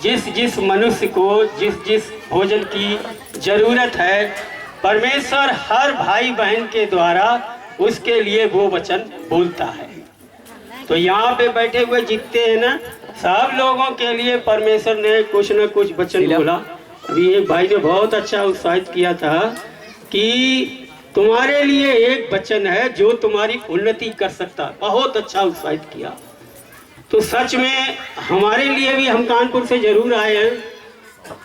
जिस जिस मनुष्य को जिस जिस भोजन की जरूरत है, परमेश्वर हर भाई बहन के द्वारा उसके लिए वो वचन बोलता है। तो यहाँ पे बैठे हुए जितने हैं ना, सब लोगों के लिए परमेश्वर ने कुछ न कुछ वचन बोला। अभी एक भाई ने बहुत अच्छा उत्साहित किया था कि तुम्हारे लिए एक वचन है जो तुम्हारी उन्नति कर सकता है। बहुत अच्छा उत्साहित किया। तो सच में हमारे लिए भी, हम कानपुर से जरूर आए हैं,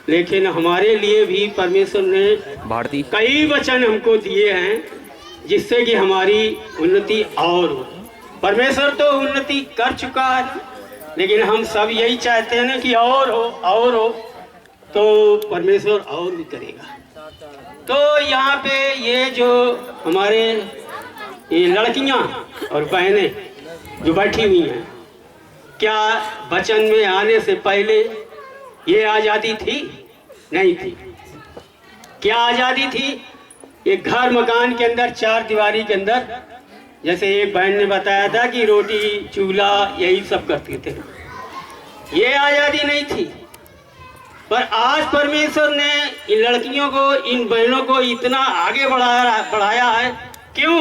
लेकिन हमारे लिए भी परमेश्वर ने कई वचन हमको दिए हैं जिससे कि हमारी उन्नति और हो। परमेश्वर तो उन्नति कर चुका है, लेकिन हम सब यही चाहते हैं ना कि और हो, तो परमेश्वर और भी करेगा। तो यहाँ पे ये जो हमारे ये लड़कियाँ और बहनें जो बैठी हुई हैं, क्या वचन में आने से पहले ये आज़ादी थी? नहीं थी। क्या आज़ादी थी? ये घर मकान के अंदर, चार दीवारी के अंदर, जैसे एक बहन ने बताया था कि रोटी चूल्हा यही सब करते थे, ये आज़ादी नहीं थी। पर आज परमेश्वर ने इन लड़कियों को, इन बहनों को इतना आगे बढ़ाया है। क्यों?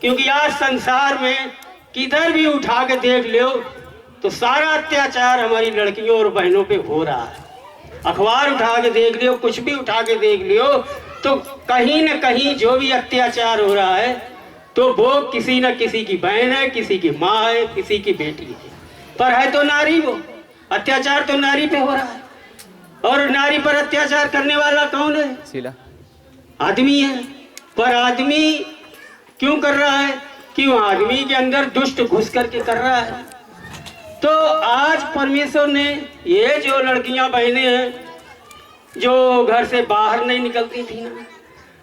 क्योंकि आज संसार में किधर भी उठा के देख लो तो सारा अत्याचार हमारी लड़कियों और बहनों पे हो रहा है। अखबार उठा के देख लियो, कुछ भी उठा के देख लियो, तो कहीं न कहीं जो भी अत्याचार हो रहा है तो वो किसी न किसी की बहन है, किसी की माँ है, किसी की बेटी है, पर है तो नारी। वो अत्याचार तो नारी पे हो रहा है। और नारी पर अत्याचार करने वाला कौन है? आदमी है। पर आदमी क्यों कर रहा है? क्यों? आदमी के अंदर दुष्ट घुस करके कर रहा है। तो आज परमेश्वर ने ये जो लड़कियां बहनें हैं जो घर से बाहर नहीं निकलती थी ना,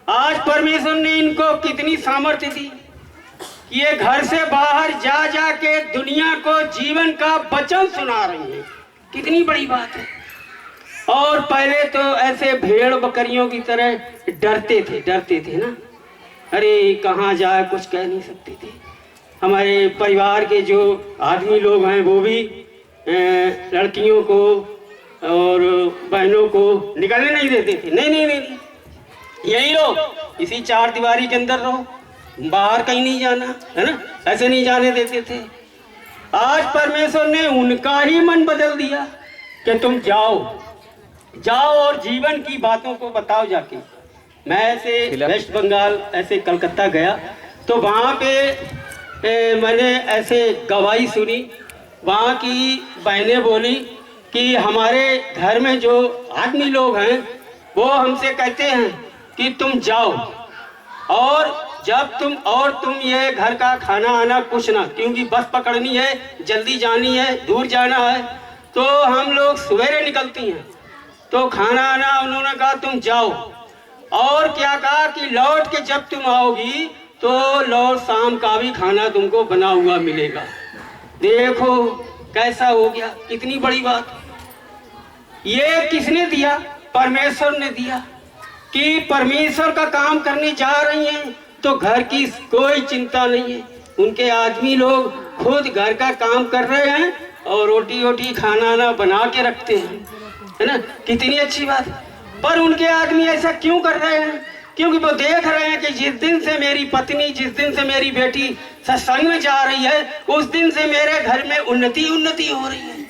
आज परमेश्वर ने इनको कितनी सामर्थ्य दी कि ये घर से बाहर जा जा के दुनिया को जीवन का वचन सुना रही है। कितनी बड़ी बात है। और पहले तो ऐसे भेड़ बकरियों की तरह डरते थे ना, अरे कहाँ जाए, कुछ कह नहीं सकते थे। हमारे परिवार के जो आदमी लोग हैं वो भी लड़कियों को और बहनों को निकलने नहीं देते थे। नहीं, यही रहो, इसी चार दीवारी के अंदर रहो, बाहर कहीं नहीं जाना, है ना, ऐसे नहीं जाने देते थे। आज परमेश्वर ने उनका ही मन बदल दिया कि तुम जाओ और जीवन की बातों को बताओ जाके। मैं ऐसे वेस्ट बंगाल, ऐसे कलकत्ता गया तो वहाँ पे मैंने ऐसे गवाही सुनी। वहाँ की बहनें बोली कि हमारे घर में जो आदमी लोग हैं वो हमसे कहते हैं कि तुम जाओ, और जब तुम ये घर का खाना आना कुछ ना, क्योंकि बस पकड़नी है, जल्दी जानी है, दूर जाना है, तो हम लोग सवेरे निकलती हैं। तो खाना आना उन्होंने कहा तुम जाओ, और क्या कहा कि लौट के जब तुम आओगी तो लौट शाम का भी खाना तुमको बना हुआ मिलेगा। देखो कैसा हो गया, कितनी बड़ी बात। ये किसने दिया? परमेश्वर ने दिया। कि परमेश्वर का काम करने जा रही हैं तो घर की कोई चिंता नहीं है। उनके आदमी लोग खुद घर का काम कर रहे हैं और रोटी खाना ना बना के रखते हैं, है ना, कितनी अच्छी बात। पर उनके आदमी ऐसा क्यों कर रहे हैं? क्योंकि वो देख रहे हैं कि जिस दिन से मेरी पत्नी, जिस दिन से मेरी बेटी सत्संग में जा रही है, उस दिन से मेरे घर में उन्नति हो रही है।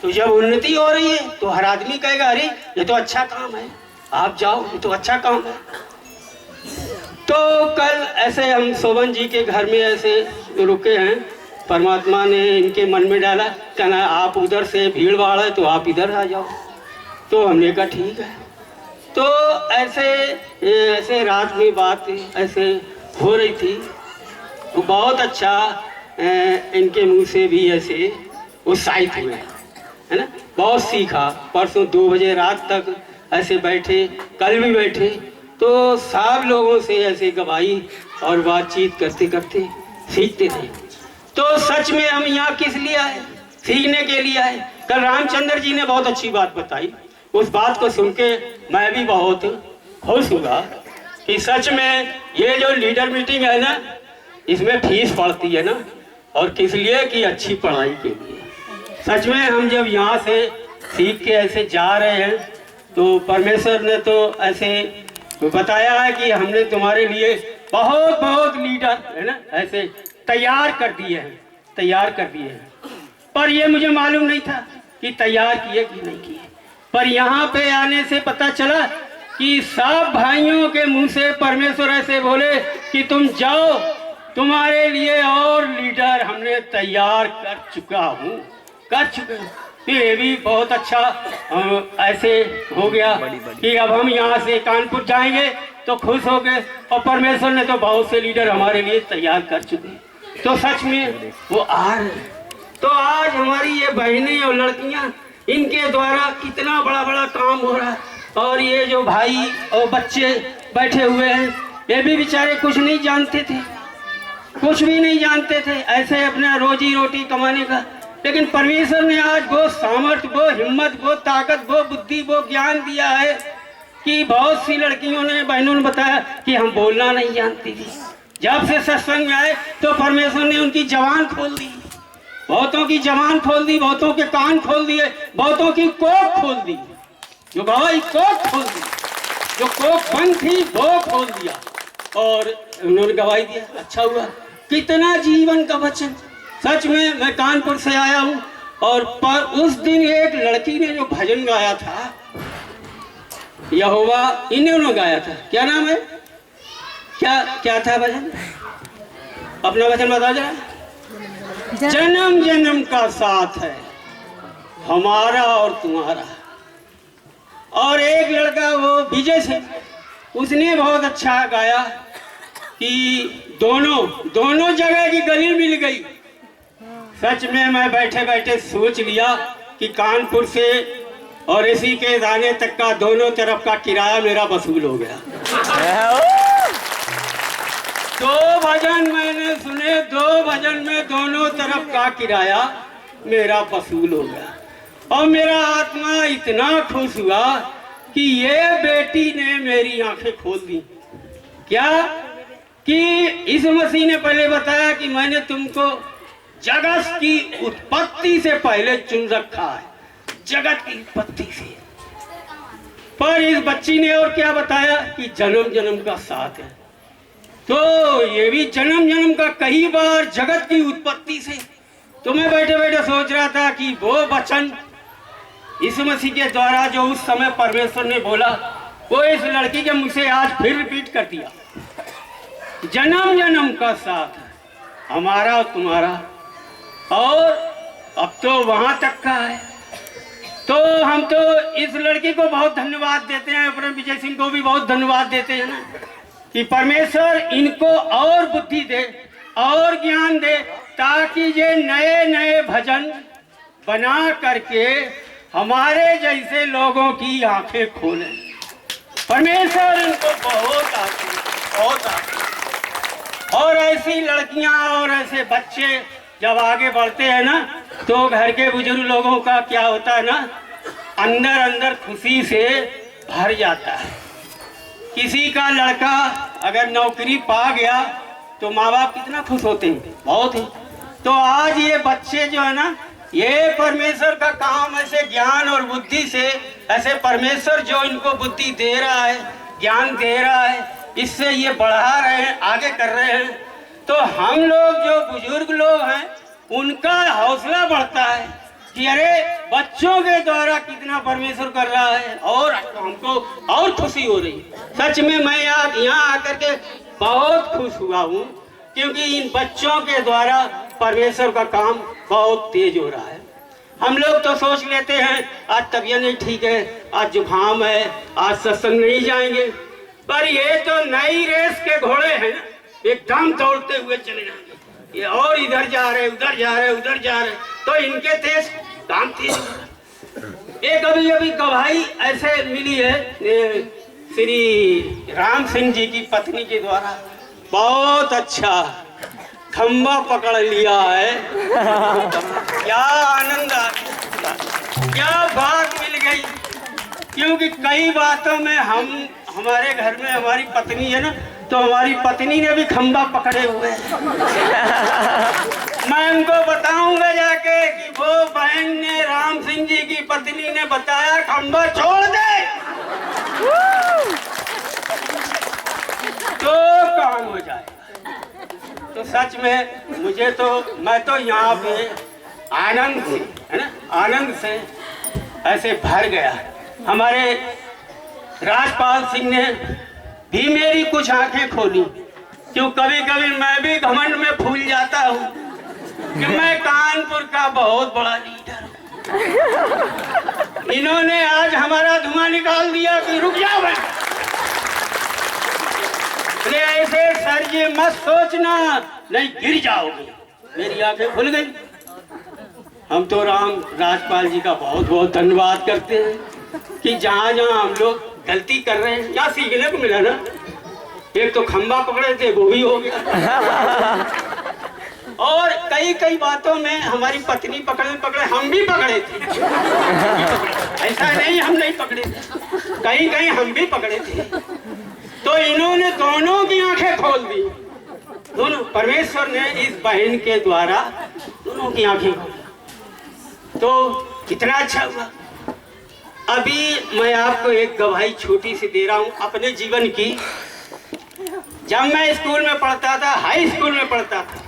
तो जब उन्नति हो रही है तो हर आदमी कहेगा अरे ये तो अच्छा काम है, आप जाओ, ये तो अच्छा काम है। तो कल ऐसे हम शोभन जी के घर में ऐसे रुके हैं, परमात्मा ने इनके मन में डाला, कहना आप उधर से भीड़ भाड़ है तो आप इधर आ जाओ। तो हमने कहा ठीक है। तो ऐसे रात में बात ऐसे हो रही थी, तो बहुत अच्छा इनके मुंह से भी ऐसे उत्साहित हुए, है ना, बहुत सीखा। परसों 2 बजे रात तक ऐसे बैठे, कल भी बैठे, तो सब लोगों से ऐसे गवाही और बातचीत करते करते सीखते थे। तो सच में हम यहाँ किस लिए आए? सीखने के लिए आए। कल रामचंद्र जी ने बहुत अच्छी बात बताई। उस बात को सुन के मैं भी बहुत खुश हुआ कि सच में ये जो लीडर मीटिंग है ना, इसमें फीस पड़ती है ना, और किस लिए कि अच्छी पढ़ाई के लिए। सच में हम जब यहाँ से सीख के ऐसे जा रहे हैं, तो परमेश्वर ने तो ऐसे बताया है कि हमने तुम्हारे लिए बहुत बहुत लीडर है ना ऐसे तैयार कर दिए हैं। पर ये मुझे मालूम नहीं था कि तैयार किए कि नहीं किए। पर यहाँ पे आने से पता चला कि सब भाइयों के मुंह से परमेश्वर ऐसे बोले कि तुम जाओ, तुम्हारे लिए और लीडर हमने तैयार कर चुके हैं। ये भी बहुत अच्छा ऐसे हो गया कि अब हम यहाँ से कानपुर जाएंगे तो खुश हो गए, और परमेश्वर ने तो बहुत से लीडर हमारे लिए तैयार कर चुके हैं। तो सच में वो आ रहे। तो आज हमारी ये बहनें और लड़कियाँ, इनके द्वारा कितना बड़ा बड़ा काम हो रहा है। और ये जो भाई और बच्चे बैठे हुए हैं, ये भी बेचारे कुछ नहीं जानते थे, कुछ भी नहीं जानते थे ऐसे अपना रोजी रोटी कमाने का। लेकिन परमेश्वर ने आज वो सामर्थ्य, वो हिम्मत, वो ताकत, वो बुद्धि, वो ज्ञान दिया है कि बहुत सी लड़कियों ने, बहनों ने बताया कि हम बोलना नहीं जानती थी। जब से सत्संग में आए तो परमेश्वर ने उनकी जबान खोल दी, बहुतों की जबान खोल दी, बहुतों के कान खोल दिए, बहुतों की कोख खोल दी, जो गवाही कोख खोल दी, जो कोख बंद थी वो खोल दिया और उन्होंने गवाही दिया। अच्छा हुआ, कितना जीवन का वचन। सच में मैं कानपुर से आया हूँ, और पर उस दिन एक लड़की ने जो भजन गाया था, यहोवा, इन्होंने गाया था, क्या नाम है, क्या था भजन, अपना वचन बताओ जरा। जन्म जन्म का साथ है हमारा और तुम्हारा। और एक लड़का वो विजय से, उसने बहुत अच्छा गाया कि दोनों जगह की गली मिल गई। सच में मैं बैठे बैठे सोच लिया कि कानपुर से और इसी के दाने तक का दोनों तरफ का किराया मेरा वसूल हो गया। 2 भजन मैंने सुने, 2 भजन में दोनों तरफ का किराया मेरा वसूल हो गया। और मेरा आत्मा इतना खुश हुआ कि ये बेटी ने मेरी आंखें खोल दी। क्या कि इस मसीह ने पहले बताया कि मैंने तुमको जगत की उत्पत्ति से पहले चुन रखा है, जगत की उत्पत्ति से। पर इस बच्ची ने और क्या बताया कि जन्म जन्म का साथ है। तो ये भी जन्म जन्म का कई बार जगत की उत्पत्ति से। तो मैं बैठे बैठे सोच रहा था कि वो वचन इस मसीह के द्वारा जो उस समय परमेश्वर ने बोला, वो इस लड़की के मुंह से आज फिर रिपीट कर दिया। जन्म जन्म का साथ है हमारा और तुम्हारा, और अब तो वहां तक का है। तो हम तो इस लड़की को बहुत धन्यवाद देते हैं, अपने विजय सिंह को भी बहुत धन्यवाद देते हैं ना, कि परमेश्वर इनको और बुद्धि दे और ज्ञान दे, ताकि ये नए नए भजन बना करके हमारे जैसे लोगों की आंखें खोलें। परमेश्वर इनको बहुत आशीष। और ऐसी लड़कियां और ऐसे बच्चे जब आगे बढ़ते हैं ना, तो घर के बुजुर्ग लोगों का क्या होता है ना, अंदर अंदर खुशी से भर जाता है। किसी का लड़का अगर नौकरी पा गया तो माँ बाप कितना खुश होते हैं, बहुत ही। तो आज ये बच्चे जो है ना, ये परमेश्वर का काम ऐसे ज्ञान और बुद्धि से, ऐसे परमेश्वर जो इनको बुद्धि दे रहा है, ज्ञान दे रहा है, इससे ये बढ़ा रहे हैं, आगे कर रहे हैं। तो हम लोग जो बुजुर्ग लोग हैं, उनका हौसला बढ़ता है कि अरे बच्चों के द्वारा कितना परमेश्वर कर रहा है, और हमको और खुशी हो रही है। सच में मैं यहाँ आकर के बहुत खुश हुआ हूँ, क्योंकि इन बच्चों के द्वारा परमेश्वर का काम बहुत तेज हो रहा है। हम लोग तो सोच लेते हैं आज तबीयत नहीं ठीक है, आज जुकाम है, आज सत्संग नहीं जाएंगे। पर ये तो नई रेस के घोड़े हैं, एकदम दौड़ते हुए चले जाएंगे। ये और इधर जा रहे, उधर जा रहे, उधर जा रहे, तो इनके तेज काम तेज। एक अभी गवाही ऐसे मिली है श्री राम सिंह जी की पत्नी के द्वारा, बहुत अच्छा खंबा पकड़ लिया है। क्या आनंद आ गया, क्या बात मिल गई। क्योंकि कई बातों में हमारे घर में हमारी पत्नी है ना, तो हमारी पत्नी ने भी खंबा पकड़े हुए हैं। मैं उनको बताऊंगा जाके कि वो बहन ने राम सिंह जी की पत्नी ने बताया खंबा छोड़ दे तो काम हो जाएगा। तो सच में मुझे तो मैं तो यहाँ पे आनंद से है ना, आनंद से ऐसे भर गया। हमारे राजपाल सिंह ने भी मेरी कुछ आंखें खोली, क्यों कभी कभी मैं भी घमंड में फूल जाता हूँ कि मैं कानपुर का बहुत बड़ा लीडर हूँ। इन्होंने आज हमारा धुआं निकाल दिया कि रुक जाओ भाई। ऐसे सर ये मत सोचना नहीं गिर जाओगे। मेरी आंखें खुल गई। हम तो राम राजपाल जी का बहुत बहुत धन्यवाद करते हैं कि जहाँ जहाँ हम लोग गलती कर रहे हैं, क्या सीखने को मिला ना। एक तो खंबा पकड़े थे वो भी हो गया, और कई कई बातों में हमारी पत्नी पकड़े हम भी पकड़े थे। ऐसा नहीं हम नहीं पकड़े थे, कहीं कहीं हम भी पकड़े थे। तो इन्होंने दोनों की आंखें खोल दी। दोनों परमेश्वर ने इस बहन के द्वारा दोनों की आंखें खोली। तो कितना अच्छा हुआ। अभी मैं आपको एक गवाही छोटी सी दे रहा हूँ अपने जीवन की। जब मैं स्कूल में पढ़ता था, हाई स्कूल में पढ़ता था,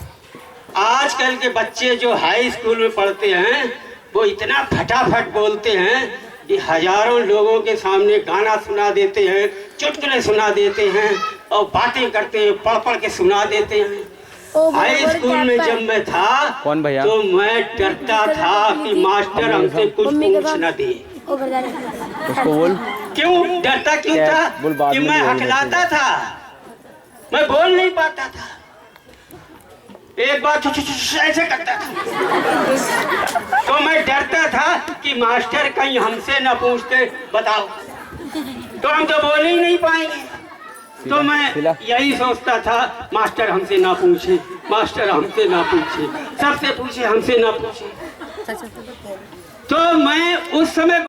आजकल के बच्चे जो हाई स्कूल में पढ़ते हैं वो इतना फटाफट बोलते हैं कि हजारों लोगों के सामने गाना सुना देते हैं, चुटकुले सुना देते हैं और बातें करते हैं, पढ़ पढ़ के सुना देते हैं। हाई स्कूल में जब मैं था कौन भैया? तो मैं डरता था कि मास्टर हमसे कुछ पूछ न दे। उसको बोल। क्यों डरता क्यों था? कि मैं हकलाता था, मैं बोल नहीं पाता था। एक बार ऐसे करता था तो मैं डरता था कि मास्टर कहीं हमसे न पूछते बताओ, तो हम तो बोल ही नहीं पाएंगे। तो मैं यही सोचता था मास्टर हमसे ना पूछे, मास्टर हमसे ना पूछे, सबसे पूछे हमसे ना पूछे। तो मैं उस समय